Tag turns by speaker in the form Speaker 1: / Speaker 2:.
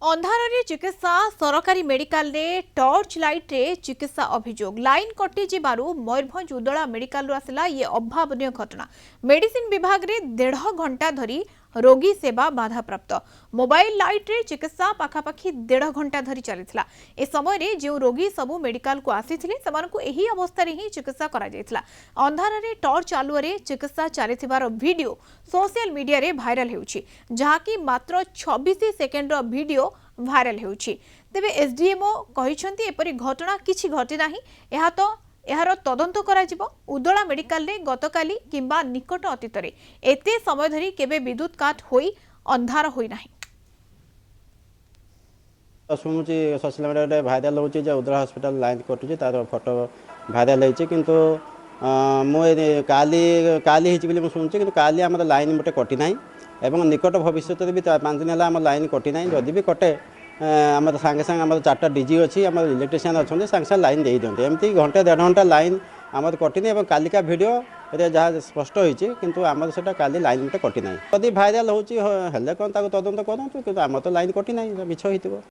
Speaker 1: अंधारे चिकित्सा सरकारी मेडिकल रे टॉर्च लाइट रे चिकित्सा अभियोग लाइन कटि जिबारु मयूरभंज उदला मेडिकल आसला ये अभावनीय घटना। मेडिसिन विभाग रे 1.5 घंटा धरी रोगी सेवा बाधाप्राप्त। मोबाइल लाइट रे चिकित्सा पाखापाखि 1.5 घंटा धरी चलीथिला। ए समय रे जो रोगी सबु मेडिकल को आसीथिले सेमानकु एही अवस्था रे ही चिकित्सा करा जायथिला। अंधार रे टॉर्च आलुआ रे चिकित्सा चलीथिबार वीडियो सोशल मीडिया रे भाइराल हेउछि, जहाकी मात्र 26 सेकेंड रो वीडियो भाइराल हेउछि। तेबे एसडीएमओ कहिसंती एपरि घटना किछि घटि नाही, एहा तो एहार तदंत करा जिवो। उदला मेडिकल रे गतकाली किंबा निकट अतीत रे एते समय धरी केबे विद्युत काट होई अंधार होई नाही।
Speaker 2: शुणुची सोशल मीडिया भाइराल होची जे उदला हॉस्पिटल लाइन कटुची तार फोटो भाइराल होची, किंतु मु काली काली हिची बोली मु शुणुची, किंतु काली हमर लाइन मोटे कटि नाही एवं निकट भविष्य भी 5 दिन है लाइन कटि ना। जदि भी कटे आम सांगे सांगे आम 4टा डीजी अच्छी आम इलेक्ट्रीशियन अच्छा सांगे सांगे लाइन दे दिखते। एमती घंटे 1.5 घंटा लाइन आम कटिनी और कालिका भिड जहाँ स्पष्ट होती, किंतु आम से काली लाइन मोटे कटि ना। जदि भाइराल होची कौन तदंत करूँ, कि आम तो लाइन कटि ना, मिछ हो।